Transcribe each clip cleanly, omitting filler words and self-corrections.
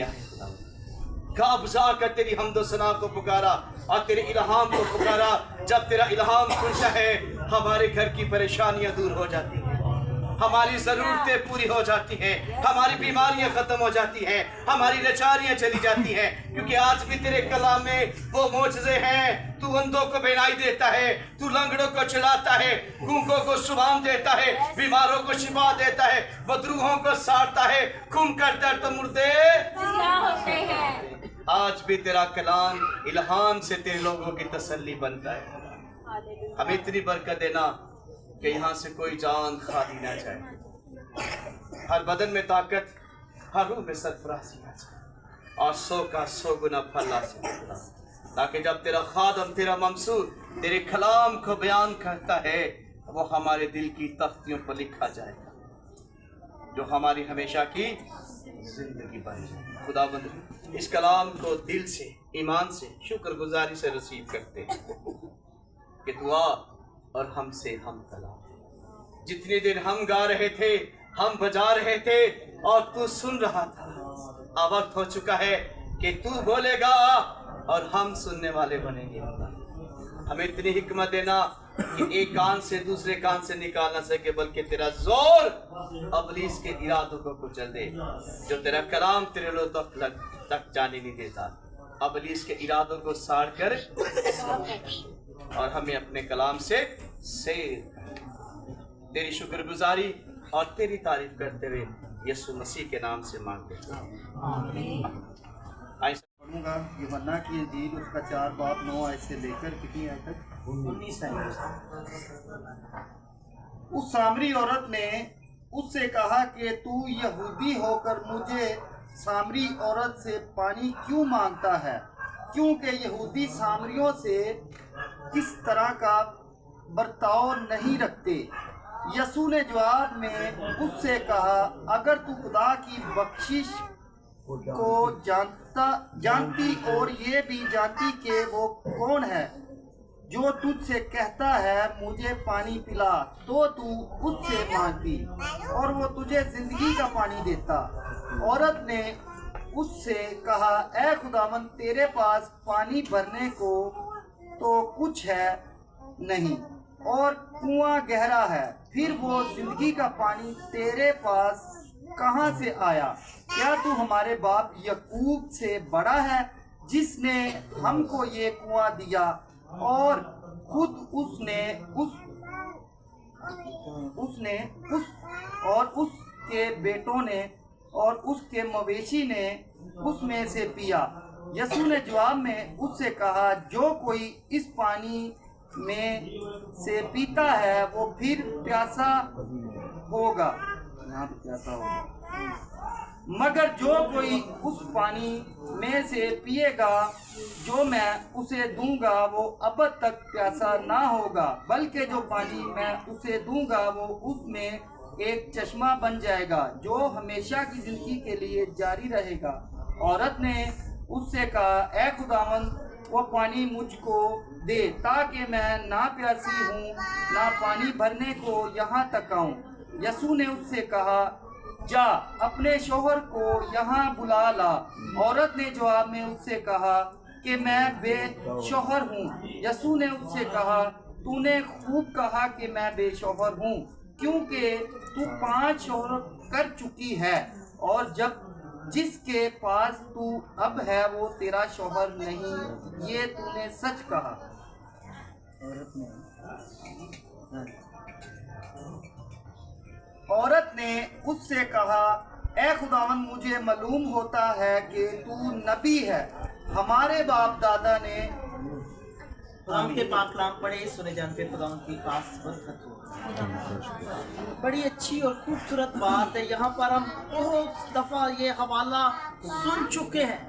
کیا ہے خدا، کہاں افزا کر تیری حمد و ثنا کو پکارا اور تیرے الہام کو پکارا۔ جب تیرا الہام کھلتا ہے ہمارے گھر کی پریشانیاں دور ہو جاتی ہیں، ہماری ضرورتیں پوری ہو جاتی ہیں، ہماری بیماریاں ختم ہو جاتی ہیں، ہماری لاچاریاں چلی جاتی ہیں، کیونکہ آج بھی تیرے کلام میں وہ معجزے ہیں۔ تو اندھوں کو بینائی دیتا ہے، تو لنگڑوں کو چلاتا ہے، گونگوں کو زبان دیتا ہے، بیماروں کو شفا دیتا ہے، بدروحوں کو ساڑتا ہے، کھم کر درد مردے ہوتے ہیں۔ آج بھی تیرا کلام الہام سے تیرے لوگوں کی تسلی بنتا ہے۔ ہمیں اتنی برکت دینا کہ یہاں سے کوئی جان خالی نہ جائے، ہر بدن میں طاقت، ہر روح میں سرفرازی آ جائے، اور 100 کا 100 گنا پھل حاصل کرنا، تاکہ جب تیرا خادم، تیرا ممسور تیرے کلام کو بیان کرتا ہے وہ ہمارے دل کی تختیوں پر لکھا جائے گا، جو ہماری ہمیشہ کی زندگی بن جائے۔ خدا بند اس کلام کو دل سے، ایمان سے، شکر گزاری سے رسیو کرتے ہیں کہ دعا اور ہم سے ہم کلام۔ جتنے دن ہم گا رہے تھے، ہم بجا رہے تھے اور تو سن رہا تھا، اب وقت ہو چکا ہے کہ تو بولے گا اور ہم سننے والے بنیں گے۔ ہمیں اتنی حکمت دینا کہ ایک کان سے دوسرے کان سے نکال نہ سکے، بلکہ تیرا زور ابلیس کے ارادوں کو کچل دے، جو تیرا کلام تیرے لوگوں تک جانے نہیں دیتا۔ ابلیس کے ارادوں کو ساڑ کر اور ہمیں اپنے کلام سے سیر تیری شکر گزاری اور تیری تعریف کرتے ہوئے یسوع مسیح کے نام سے مانگتے ہیں۔ پڑھوں گا یوحنا کی انجیل، اس کا 4 باب 9 آیت سے لے کر کتنی آیت تک؟ 19 آیت۔ اس سامری عورت نے اس سے کہا کہ تو یہودی ہو کر مجھے سامری عورت سے پانی کیوں مانگتا ہے، کیونکہ یہودی سامریوں سے اس طرح کا برتاؤ نہیں رکھتے۔ یسوع نے جواب میں اس سے کہا، اگر تو خدا کی بخشش کو جانتی اور یہ بھی جانتی کہ وہ کون ہے جو تجھ سے کہتا ہے مجھے پانی پلا، تو اس سے مانگتی اور وہ تجھے زندگی کا پانی دیتا۔ عورت نے اس سے کہا، اے خداوند، تیرے پاس پانی بھرنے کو تو کچھ ہے نہیں اور کنواں گہرا ہے، پھر وہ زندگی کا پانی تیرے پاس کہاں سے آیا؟ کیا تو ہمارے باپ یعقوب سے بڑا ہے جس نے ہم کو یہ کنواں دیا اور خود اس کے بیٹوں نے اور اس کے مویشی نے اس میں سے پیا؟ یسوع نے جواب میں اس سے کہا، جو کوئی اس پانی میں سے پیتا ہے وہ پھر پیاسا ہوگا، مگر جو کوئی اس پانی میں سے پیے گا جو میں اسے دوں گا وہ ابد تک پیاسا نہ ہوگا، بلکہ جو پانی میں اسے دوں گا وہ اس میں ایک چشمہ بن جائے گا جو ہمیشہ کی زندگی کے لیے جاری رہے گا۔ عورت نے اس سے کہا، اے خداوند، وہ پانی مجھ کو دے تاکہ میں نہ پیاسی ہوں نہ پانی بھرنے کو یہاں تک آؤں۔ یسوع نے اس سے کہا، جا اپنے شوہر کو یہاں بلا لا۔ عورت نے جواب میں اس سے کہا کہ میں بے شوہر ہوں۔ یسوع نے اس سے کہا، تو نے خوب کہا کہ میں بے شوہر ہوں، کیونکہ تو 5 شوہر کر چکی ہے اور جس کے پاس تو اب ہے وہ تیرا شوہر نہیں، یہ تو نے سچ کہا۔ عورت نے اس سے کہا، اے خداوند، مجھے معلوم ہوتا ہے کہ تو نبی ہے۔ ہمارے باپ دادا نے خداوند کے پاک کلام پڑھے، سنے جان پہ خداوند کی خاص برکت ہو۔ بڑی اچھی اور خوبصورت بات ہے، یہاں پر ہم بہت دفعہ یہ حوالہ سن چکے ہیں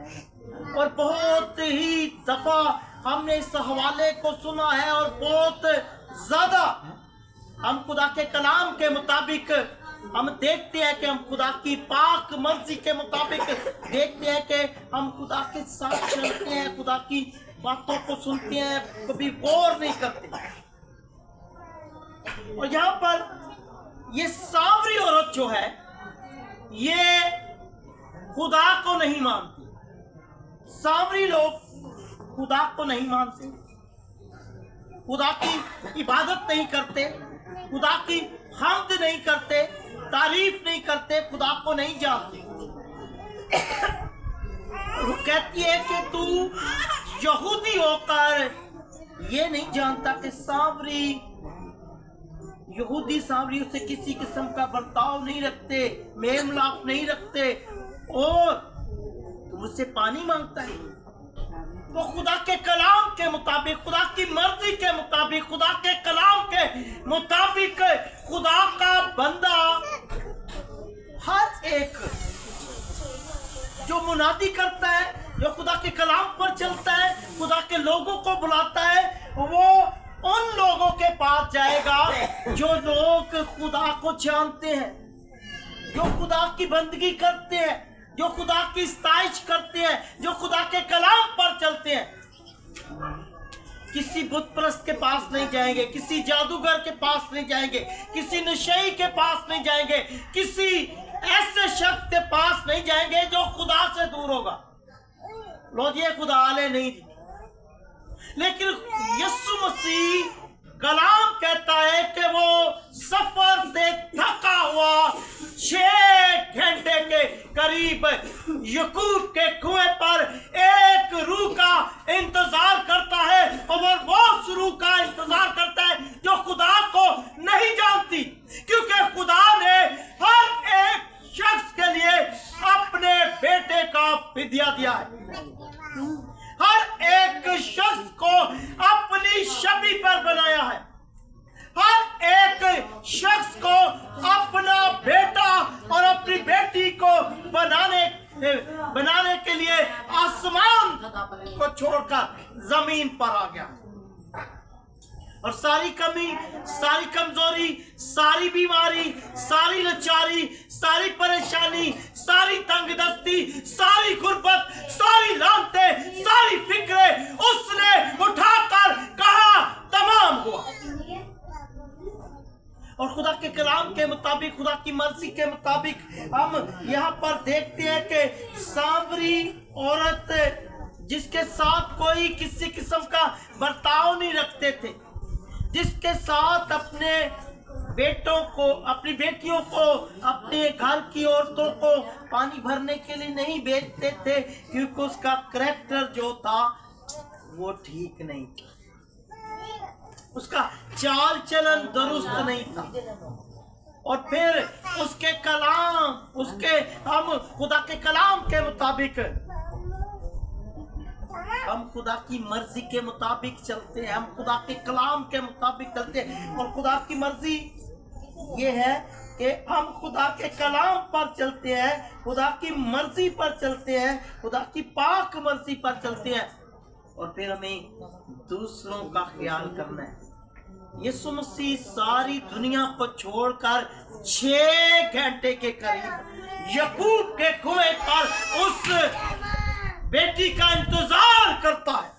اور بہت ہی دفعہ ہم نے اس حوالے کو سنا ہے اور بہت زیادہ ہم خدا کے کلام کے مطابق ہم دیکھتے ہیں کہ ہم خدا کی پاک مرضی کے مطابق دیکھتے ہیں کہ ہم خدا کے ساتھ چلتے ہیں، خدا کی باتوں کو سنتے ہیں، کبھی غور نہیں کرتے۔ اور یہاں پر یہ سامری عورت جو ہے، یہ खुदा को नहीं मानते, सामरी लोग खुदा को नहीं मानते, खुदा की इबादत नहीं करते, खुदा की हम्द नहीं करते, तारीफ नहीं करते, खुदा को नहीं जानते। वो कहती है कि तू यहूदी होकर ये नहीं जानता कि सामरी यहूदी सामरियों से किसी किस्म का बर्ताव नहीं रखते, मेल मिलाप नहीं रखते, और तुम उससे पानी मांगता है। तो खुदा के कलाम के मुताबिक, खुदा की मर्जी के मुताबिक, खुदा के कलाम के मुताबिक खुदा का बंदा हर एक जो मुनादी करता है, जो खुदा के कलाम पर चलता है, खुदा के लोगों को बुलाता है, वो उन लोगों के पास जाएगा जो लोग खुदा को जानते हैं, जो खुदा की बंदगी करते हैं, जो खुदा की इस्ताइश करते हैं, जो खुदा के कलाम पर चलते हैं। किसी बुत परस्त के पास नहीं जाएंगे, किसी जादूगर के पास नहीं जाएंगे, किसी नशेई के पास नहीं जाएंगे, किसी ऐसे शख्स के पास नहीं जाएंगे जो खुदा से दूर होगा। लो जी, खुदा आले नहीं जी। लेकिन यीशु मसीह कलाम कहता है कि वो सफर से थका हुआ 6 घंटे के करीब यकूब के कुएं पर एक रूह का इंतजार करता है, और वो उस रूह का इंतजार करता है जो खुदा को नहीं जानती, क्योंकि खुदा ने हर एक शख्स के लिए अपने बेटे का फिदिया दिया है। हर एक शख्स को अपनी छवि पर बनाया है, हर एक शख्स को अपना बेटा और अपनी बेटी को बनाने के लिए आसमान को छोड़कर जमीन पर आ गया। और सारी कमी, सारी कमजोरी, सारी बीमारी, सारी लाचारी, सारी परेशानी, सारी तंगदस्ती, सारी गुर्बत, सारी लानतें, सारी फिक्रें उसने उठाकर कहा तमाम हुआ। और खुदा के कलाम के मुताबिक, खुदा की मर्जी के मुताबिक हम यहाँ पर देखते हैं कि सामरी औरत जिसके साथ कोई किसी किस्म का बर्ताव नहीं रखते थे, जिसके साथ अपने बेटों को, अपनी बेटियों को, अपने घर की औरतों को पानी भरने के लिए नहीं भेजते थे, क्योंकि उसका करैक्टर जो था वो ठीक नहीं था, उसका चाल चलन दुरुस्त नहीं था। और फिर उसके कलाम, हम खुदा के कलाम के मुताबिक, हम खुदा की मर्जी के मुताबिक चलते हैं, हम खुदा के कलाम के मुताबिक चलते हैं। और खुदा की मर्जी ये है कि हम खुदा के कलाम पर चलते हैं, खुदा की मर्जी पर चलते हैं, खुदा की पाक मर्जी पर चलते हैं, और फिर हमें दूसरों का ख्याल करना है। यीशु मसीह सारी दुनिया को छोड़कर 6 घंटे के करीब यकूब के कुएं पर उस बेटी का इंतजार करता है,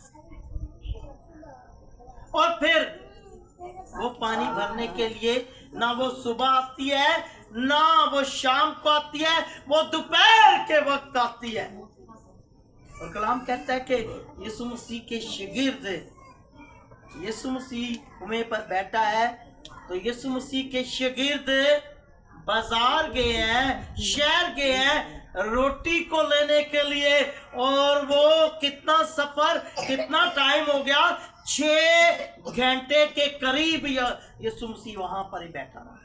और फिर वो पानी भरने के लिए ना वो सुबह आती है, ना वो शाम को आती है, वो दोपहर के वक्त आती है। और कलाम कहता है कि यीशु मसीह के शागिर्द, यीशु मसीह कुएं पर बैठा है, तो यीशु मसीह के शागिर्द बाजार गए हैं, शहर गए हैं रोटी को लेने के लिए, और वो कितना सफर, कितना टाइम हो गया, 6 घंटे के करीब यीशु मसीह वहां पर ही बैठा रहा।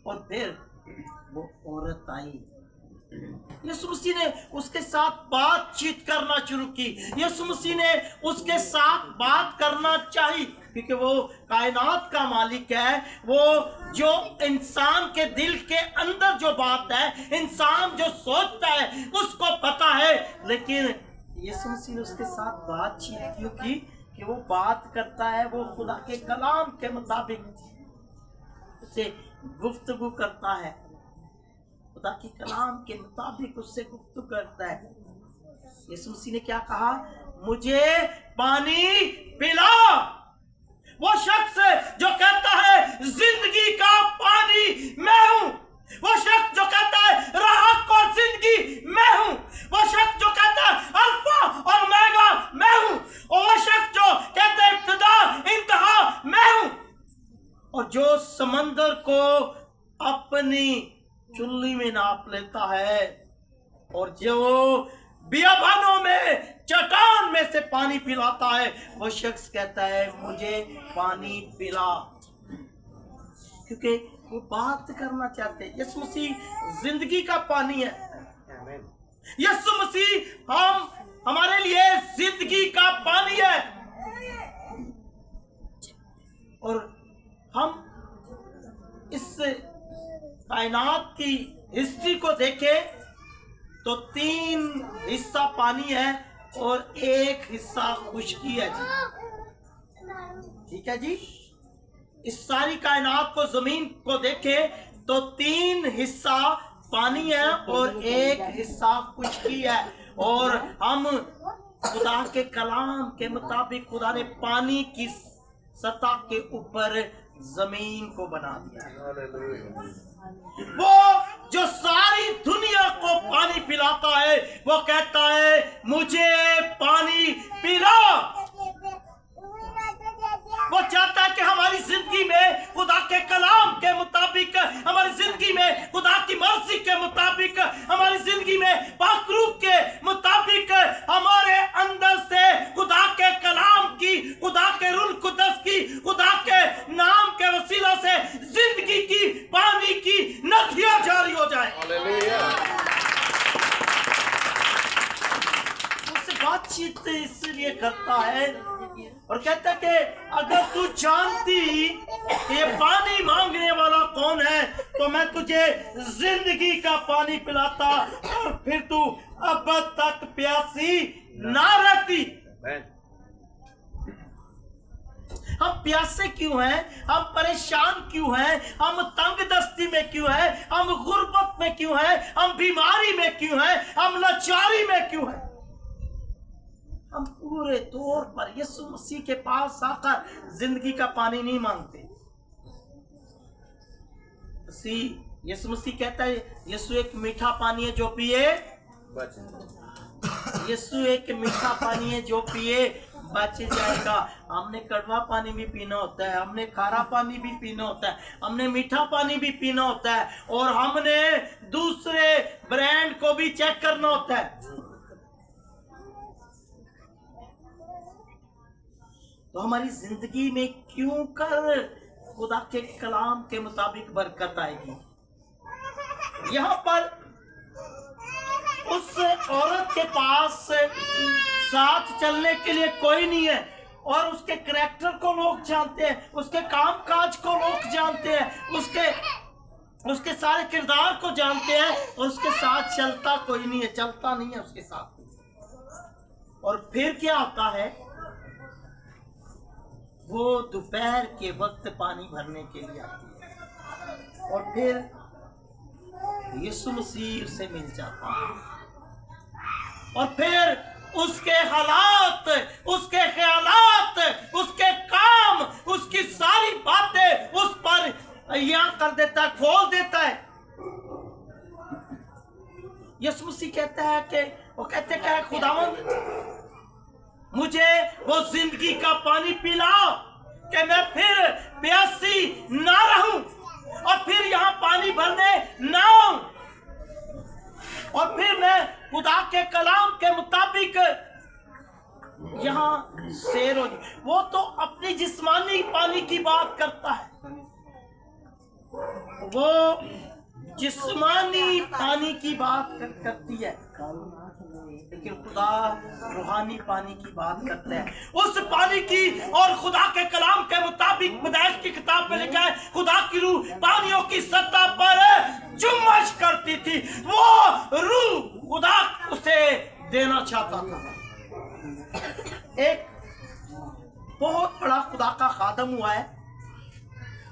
और फिर वो औरत आई, यीशु मसीह ने उसके साथ बातचीत करना शुरू की, यीशु मसीह ने उसके साथ बात करना चाहिए, क्योंकि वो कायनात का मालिक है, वो जो इंसान के दिल के अंदर जो बात है, इंसान जो सोचता है उसको पता है। लेकिन यीशु मसीह ने उसके साथ बातचीत क्यों की? कि वो बात करता है, वो खुदा के कलाम के मुताबिक उससे गुफ्तगू करता है, खुदा के कलाम के मुताबिक उससे गुफ्तगू करता है। यीशु मसीह ने क्या कहा? मुझे पानी पिला। वो शख्स जो कहता है जिंदगी का पानी मैं हूं, वो शख्स जो कहता है राहत और जिंदगी जो समंदर को अपनी चुल्ली में नाप लेता है और जो बियाबानों में चट्टान में से पानी पिलाता है, वो शख्स कहता है मुझे पानी पिला, क्योंकि वो बात करना चाहते हैं। यीशु मसीह जिंदगी का पानी है। यीशु मसीह हमारे लिए जिंदगी का पानी है। और हम इस कायनात की हिस्ट्री को देखें तो 3 हिस्सा पानी है और 1 हिस्सा खुश्की है जी। ठीक है जी। इस सारी कायनात को, जमीन को देखें तो 3 हिस्सा पानी है और 1 हिस्सा खुश्की है। और हम खुदा के कलाम के मुताबिक खुदा ने पानी की सतह के ऊपर जमीन को बना दिया। वो जो सारी दुनिया को पानी पिलाता है, वो कहता है मुझे पानी पिला। वो चाहता है कि हमारी जिंदगी में खुदा के कलाम के मुताबिक, हमारी जिंदगी में खुदा की मर्जी के मुताबिक, हमारी जिंदगी में पाकरूप के मुताबिक हमारे अंदर से खुदा के कलाम की, खुदा के रूह कुद्दस की, खुदा के नाम के वसीला से जिंदगी की, पानी की नदियां जारी हो जाए। उससे बातचीत इसलिए करता है और कहता है कि अगर तू जानती ये पानी मांगने वाला कौन है तो मैं तुझे जिंदगी का पानी पिलाता और फिर तू अब तक प्यासी ना रहती। हम प्यासे क्यों हैं? हम परेशान क्यों हैं? हम तंग दस्ती में क्यों हैं? हम गुर्बत में क्यों हैं? हम बीमारी में क्यों हैं? हम लाचारी में क्यों हैं? हम पूरे तौर पर यीशु मसीह के पास आकर जिंदगी का पानी नहीं मांगते। यीशु मसीह कहता है यीशु एक मीठा पानी है जो पिए, यीशु एक मीठा पानी है जो पिए बच जाएगा। हमने कड़वा पानी भी पीना होता है, हमने खारा पानी भी पीना होता है, हमने मीठा पानी भी पीना होता है और हमने दूसरे ब्रांड को भी चेक करना होता है। तो हमारी जिंदगी में क्यों कर खुदा के कलाम के मुताबिक बरकत आएगी? यहाँ पर उस औरत के पास साथ चलने के लिए कोई नहीं है और उसके करैक्टर को लोग जानते हैं, उसके काम काज को लोग जानते हैं, उसके सारे किरदार को जानते हैं और उसके साथ चलता कोई नहीं है, चलता नहीं है उसके साथ। और फिर क्या होता है? वो दोपहर के वक्त पानी भरने के लिए आती है और फिर यीशु मसीह से मिल जाता है और फिर उसके हालात, उसके ख्यालात, उसके काम, उसकी सारी बातें उस पर यहाँ कर देता है, खोल देता है। यीशु मसीह कहता है कि वो कहते क्या है, खुदावंद मुझे वो जिंदगी का पानी पिलाओ कि मैं फिर प्यासी ना रहूं और फिर यहाँ पानी भरने ना आऊं और फिर मैं खुदा के कलाम के मुताबिक यहाँ सैर हो। वो तो अपनी जिस्मानी पानी की बात करता है, वो जिस्मानी पानी की बात करती है, लेकिन खुदा रूहानी पानी की बात करते हैं, उस पानी की। और खुदा के कलाम के मुताबिक पैदाइश की किताब में लिखा है खुदा की रूह पानियों की सतह पर जुम्मश करती थी। वो रूह खुदा उसे देना चाहता था। एक बहुत बड़ा खुदा का खादम हुआ है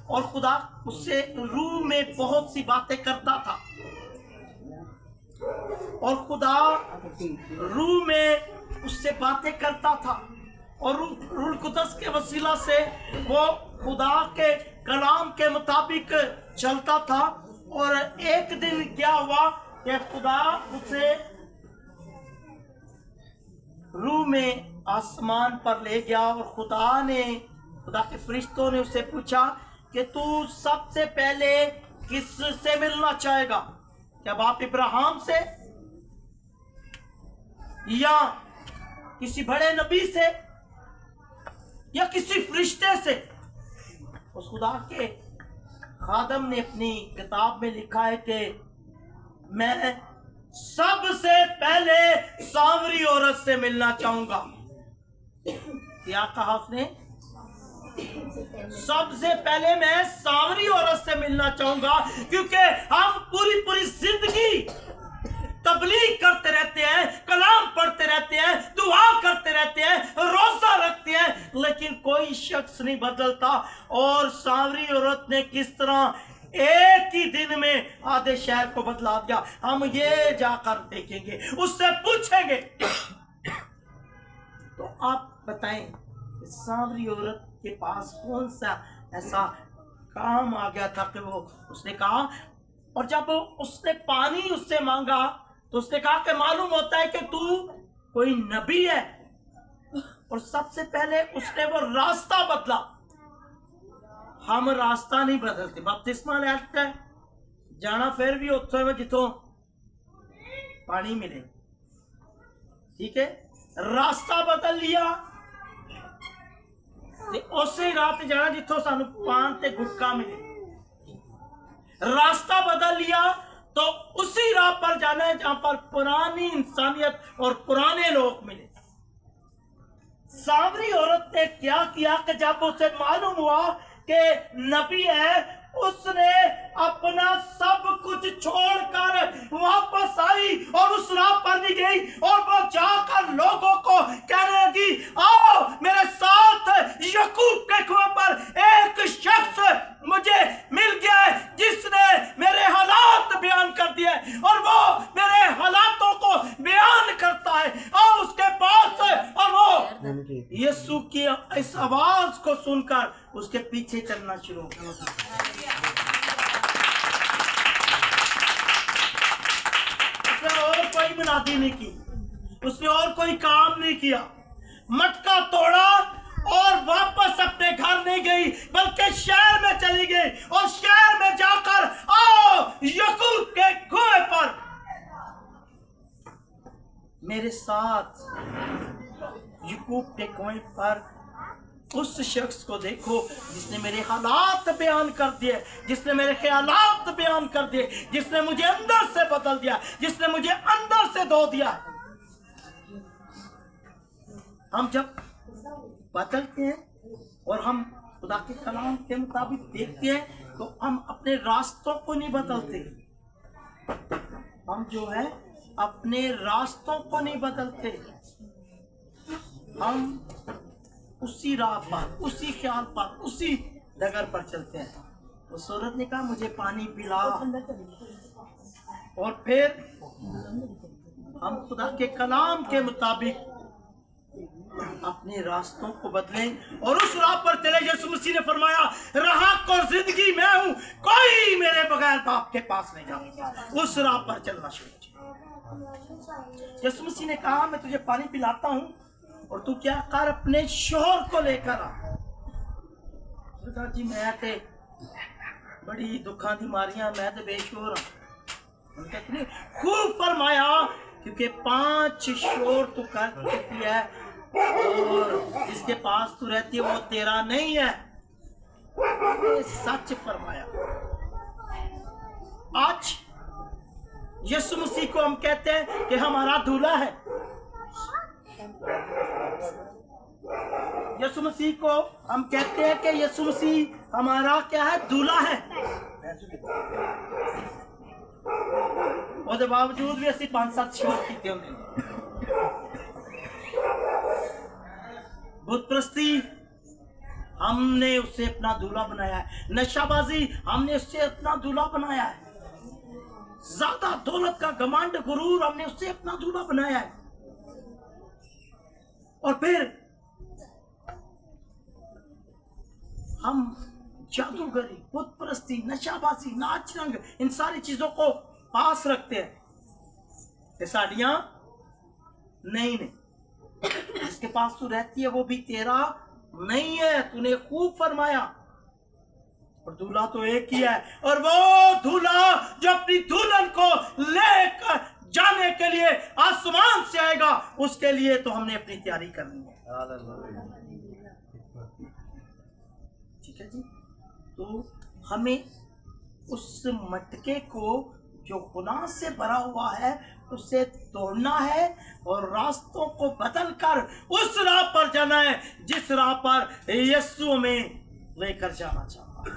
और खुदा उससे रूह में बहुत सी बातें करता था और खुदा रूह में उससे बातें करता था और रूह कुद्दस के वसीला से वो खुदा के कलाम के मुताबिक चलता था। और एक दिन क्या हुआ कि खुदा उसे रूह में आसमान पर ले गया और खुदा के फरिश्तों ने उससे पूछा کہ تو सबसे पहले किस से मिलना चाहेगा? क्या बाप इब्राहिम से या किसी बड़े नबी से या किसी फरिश्ते से? उस खुदा के खादम ने अपनी किताब में लिखा है कि मैं सबसे पहले सांवरी औरत से मिलना चाहूंगा। क्या कहा उसने? सबसे पहले मैं सांवरी औरत से मिलना चाहूंगा, क्योंकि हम पूरी जिंदगी तबलीग करते रहते हैं, कलाम पढ़ते रहते हैं, दुआ करते रहते हैं, रोजा रखते हैं, लेकिन कोई शख्स नहीं बदलता। और सांवरी औरत ने किस तरह एक ही दिन में आधे शहर को बदला दिया, हम ये जाकर देखेंगे, उससे पूछेंगे। तो आप बताएं, सांवरी औरत के पास कौन सा ऐसा काम आ गया था कि वो उसने कहा, और जब उसने पानी उससे मांगा तो उसने कहा कि मालूम होता है कि तू कोई नबी है। और सबसे पहले उसने वो रास्ता बदला। हम रास्ता नहीं बदलते, बपतिस्मा लेते जाना फिर भी उत्थों में जिथों पानी मिले, ठीक है। रास्ता बदल लिया ते उसे रात जाना जिथों सानू पान ते गुटका मिले। रास्ता बदल लिया तो उसी राह पर जाना है जहां पर पुरानी इंसानियत और पुराने लोग मिले। सांवरी औरत ने क्या किया कि जब उसे मालूम हुआ कि नबी है, उसने अपना सब कुछ छोड़कर वापस आई और उस राह पर भी गई और वो जाकर लोगों को कहने लगी, आओ मेरे साथ यकूब के कुएं पर एक शख्स मुझे मिल गया है जिसने मेरे हालात बयान कर दिए और वो मेरे हालातों को बयान करता है। आओ उसके पास। और वो यीशु की इस आवाज को सुनकर उसके पीछे चलना शुरू किया। और कोई मुनादी नहीं की, उसने और कोई काम नहीं किया, मटका तोड़ा और वापस अपने घर नहीं गई, बल्कि शहर में चली गई और शहर में जाकर आओ यकूब के कुएं पर मेरे साथ यकूब के कुएं पर उस शख्स को देखो जिसने मेरे हालात बयान कर दिए, जिसने मेरे ख्यालात बयान कर दिए, जिसने मुझे अंदर से बदल दिया, जिसने मुझे अंदर से धो दिया। हम जब बदलते हैं और हम खुदा के कलाम के मुताबिक देखते हैं तो हम अपने रास्तों को नहीं बदलते। हम जो है अपने रास्तों को नहीं बदलते, हम उसी राह पर, उसी ख्याल पर, उसी डगर पर चलते हैं। उस औरत ने कहा मुझे पानी पिला, और फिर हम खुदा के कलाम के मुताबिक अपने रास्तों को बदलें और उस राह पर चले। यीशु मसीह ने फरमाया, राह और जिंदगी मैं हूं, कोई मेरे बगैर बाप के पास नहीं जाता। उस राह पर चलना शुरू किया। यीशु मसीह ने कहा मैं तुझे पानी पिलाता हूं और तू क्या कर, अपने शोहर को लेकर आ। जी मैं ते बड़ी दुखा दी मारियां, मैं ते बेशोर हाँ। उन्होंने खूब फरमाया क्योंकि 5 शोर तू कर चुकी है और जिसके पास तू रहती है वो तेरा नहीं है। सच फरमाया। आज यीशु मसीह को हम कहते हैं कि हमारा दूल्हा है। यीशु मसीह को हम कहते हैं कि यीशु मसीह हमारा क्या है, दूल्हा है। और बावजूद भी असि 5-7 शोर कीते होंगे। बुत परस्ती हमने उसे अपना दूल्हा बनाया है, नशाबाजी हमने उससे अपना दूल्हा बनाया है, ज्यादा दौलत का घमंड गुरूर हमने उससे अपना दूल्हा बनाया है। और फिर हम जादूगरी, बुत परस्ती, नशाबाजी, नाच रंग, इन सारी चीजों को पास रखते हैं। ये साड़ियां नहीं ने, जिसके पास तू रहती है वो भी तेरा नहीं है। तूने खूब फरमाया और दूल्हा तो एक ही है, और वो दूल्हा जो अपनी दुल्हन को लेकर जाने के लिए आसमान से आएगा, उसके लिए तो हमने अपनी तैयारी करनी है। ठीक है जी। तो हमें उस मटके को जो गुनाह से भरा हुआ है उसे तोड़ना है और रास्तों को बदल कर उस राह पर जाना है जिस राह पर यीशु हमें लेकर जाना चाहता है।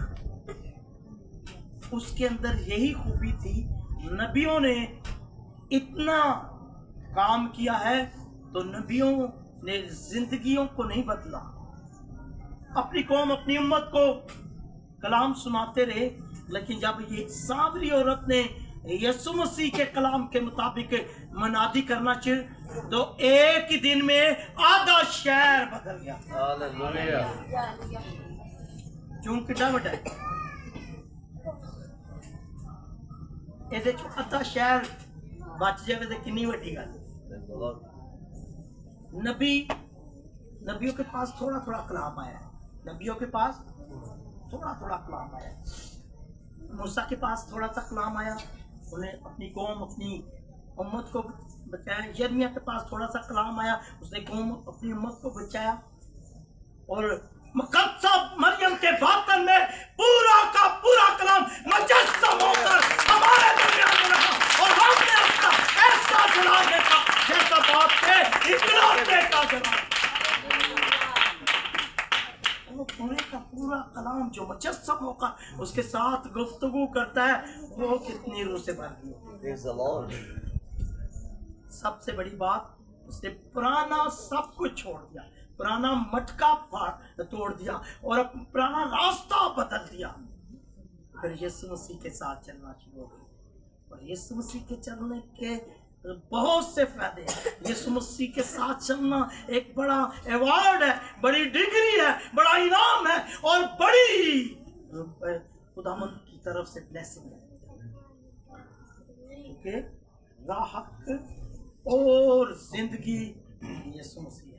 उसके अंदर यही खूबी थी। नबियों ने इतना काम किया है तो नबियों ने जिंदगियों को नहीं बदला। अपनी कौम अपनी उम्मत को कलाम सुनाते रहे, लेकिन जब ये सावरी औरत ने यीशु मसीह के कलाम के मुताबिक मनादी करना चाहिए तो एक ही दिन में आधा शहर बदल गया। क्यों कितना बड़ा है ਇਹਦੇ ਚ ਅੱਧਾ ਸ਼ਹਿਰ ਬਚ ਜਾਵੇ ਤੇ कितनी ਵੱਡੀ ਗੱਲ। नबियों के पास थोड़ा थोड़ा कलाम आया है, नबियों के पास थोड़ा थोड़ा कलाम आया है। मूसा के पास थोड़ा सा कलाम आया, उन्हें अपनी कौम अपनी उम्मत को बचाया। यिर्मयाह के पास थोड़ा सा कलाम आया, उसने कौम अपनी उम्मत को बचाया। और मुकद्दसा मरियम के बातन में पूरा का पूरा कलाम मुजस्सम होकर हमारे दरमियान में रखा और हमने उसका ऐसा जलाल देखा जैसा बाप के इकलौते का जलाल। वो पूरे का पूरा कलाम जो मुजस्सम होकर उसके साथ गुफ्तगू करता है वो कितनी रूह से भर गई। सबसे बड़ी बात, उसने पुराना सब कुछ छोड़ दिया, पुराना मटका तोड़ दिया और पुराना रास्ता बदल दिया। फिर यीशु मसीह के साथ चलना शुरू हो गई। और यीशु मसीह के चलने के बहुत से फायदे हैं। यीशु मसीह के साथ चलना एक बड़ा अवार्ड है, बड़ी डिग्री है, बड़ा इनाम है और बड़ी खुदावंद की तरफ से ब्लेसिंग है। क्योंकि राहत और जिंदगी यीशु मसीह है।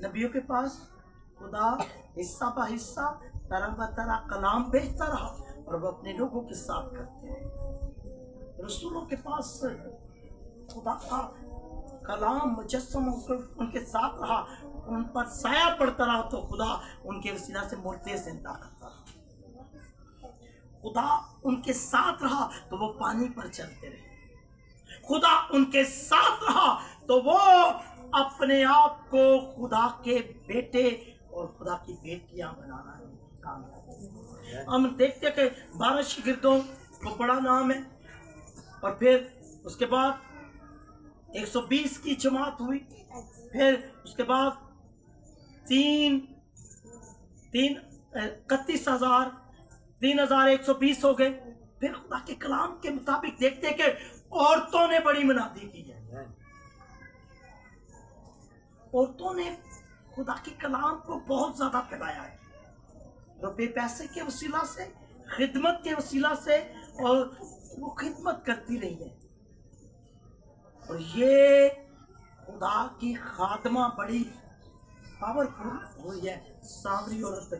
नबियों के पास खुदा हिस्सा बा हिस्सा तरह ब तरह कलाम भेजता रहा और वो अपने लोगों के साथ करते हैं। रसूलों के पास खुदा का कलाम मुजस्सम होकर उनके साथ रहा, उन पर साया पड़ता रहा तो खुदा उनके वसीला से मुर्दे जिंदा करता रहा। खुदा उनके साथ रहा तो वो पानी पर चलते रहे। खुदा उनके साथ रहा तो वो अपने आप को खुदा के बेटे और खुदा की बेटियां बनाना काम करते। हम देखते कि 12 शागिर्दों को बड़ा नाम है और फिर उसके बाद 120 की जमात हुई, फिर उसके बाद 31,120 हो गए। फिर खुदा के कलाम के मुताबिक देखते कि औरतों ने बड़ी मनादी की है। औरतों ने खुदा के कलाम को बहुत ज्यादा फैलाया है, रुपये पैसे के वसीला से, खिदमत के वसीला से, और वो खिदमत करती रही है। और ये खुदा की खादमा बड़ी पावरफुल हुई है। सावरी औरत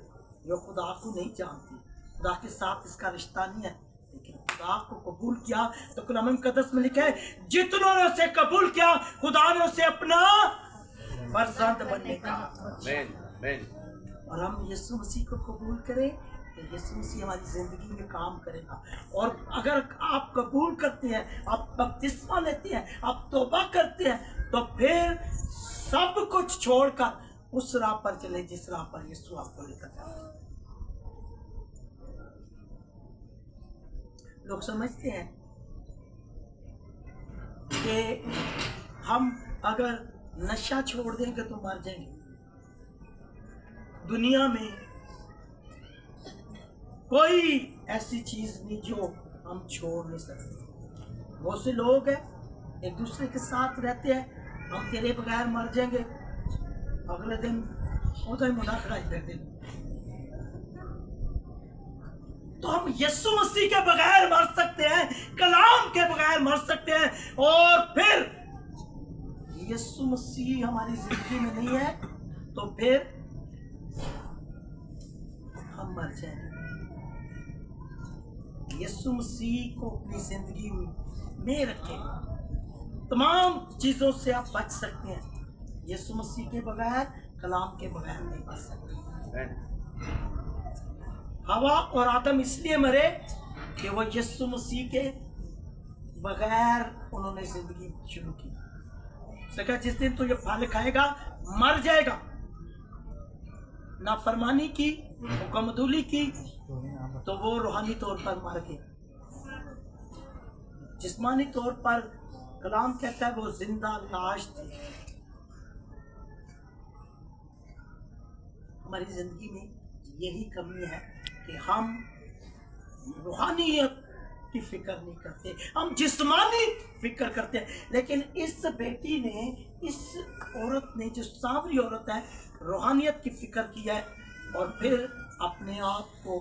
जो खुदा को नहीं जानती, खुदा के साथ इसका रिश्ता नहीं है, लेकिन खुदा को कबूल किया तो कलाम मुकद्दस में लिखा है जितनों ने उसे कबूल किया खुदा ने उसे अपना फर्जंद बनने का। और हम यीशु मसीह को कबूल करें तो यीशु मसीह हमारी जिंदगी में काम करेगा। और अगर आप कबूल करते हैं, आप बपतिस्मा लेते हैं, आप तौबा करते हैं, तो फिर सब कुछ छोड़कर उस राह पर चले जिस राह पर यीशु आपको लेकर जाता है। लोग समझते हैं कि हम अगर नशा छोड़ देंगे तो मर जाएंगे। दुनिया में कोई ऐसी चीज नहीं जो हम छोड़ नहीं सकते। बहुत से लोग हैं एक दूसरे के साथ रहते हैं, हम तेरे बगैर मर जाएंगे, अगले दिन उधर मुनाफा कर देंगे। तो हम यीशु मसीह के बगैर मर सकते हैं, कलाम के बगैर मर सकते हैं। और फिर यीशु मसीह हमारी जिंदगी में नहीं है तो फिर हम मर जाएंगे। यीशु मसीह को अपनी जिंदगी में रखें, तमाम चीजों से आप बच सकते हैं। यीशु मसीह के बगैर, कलाम के बगैर नहीं बच सकते। हवा और आदम इसलिए मरे कि वो यीशु मसीह के बगैर उन्होंने जिंदगी शुरू की। उसने कहा जिस दिन तू ये फल खाएगा मर जाएगा। नाफरमानी की, हुक्मदुली की, तो वो रूहानी तौर पर मर गए। जिस्मानी तौर पर कलाम कहता है वो जिंदा लाश थी। हमारी जिंदगी में यही कमी है कि हम रूहानियत की फिक्र नहीं करते, हम जिस्मानी फिक्र करते हैं। लेकिन इस बेटी ने, इस औरत ने, जो सामरी औरत है, रूहानियत की फिक्र की है और फिर अपने आप को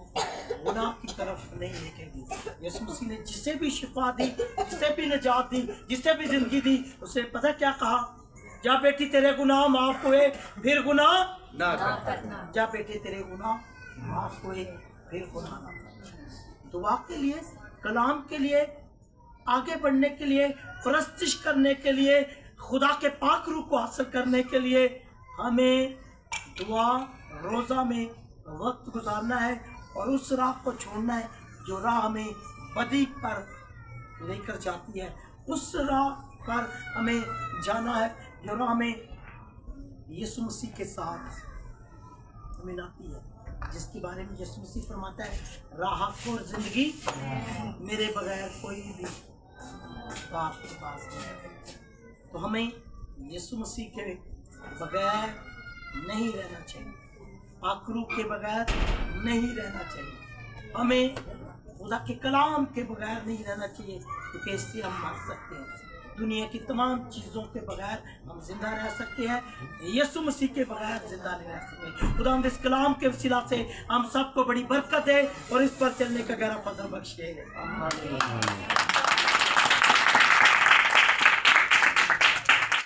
गुनाह की तरफ नहीं लेके दी। यीशु मसीह ने जिसे भी शिफा दी, जिसे भी निजात दी, जिसे भी जिंदगी दी, उसे पता क्या कहा? जा बेटी तेरे गुनाह माफ हुए, फिर गुनाह ना करना। जा बेटे तेरे गुनाह माफ हुए, फिर गुनाह ना करना। दुआ के लिए, कलाम के लिए, आगे बढ़ने के लिए, परस्तिश करने के लिए, खुदा के पाक रूह को हासिल करने के लिए हमें दुआ रोज़ा में वक्त गुजारना है और उस राह को छोड़ना है जो राह हमें बदी पर लेकर जाती है। उस राह पर हमें जाना है जो राह हमें यीशु मसीह के साथ हमें लाती है, जिसके बारे में यीशु मसीह फरमाता है राह और जिंदगी मेरे बगैर कोई भी बाप के पास नहीं। तो हमें यीशु मसीह के बगैर नहीं रहना चाहिए, पाकरू के बगैर नहीं रहना चाहिए, हमें खुदा के कलाम के बगैर नहीं रहना चाहिए, क्योंकि इससे हम मर सकते हैं। दुनिया की तमाम चीज़ों के बगैर हम जिंदा रह सकते हैं, यीशु मसीह के बगैर जिंदा नहीं रह सकते। खुदा हम इस कलाम के वसीला से हम सबको बड़ी बरकत दे और इस पर चलने का गहरा फजल बख्शे।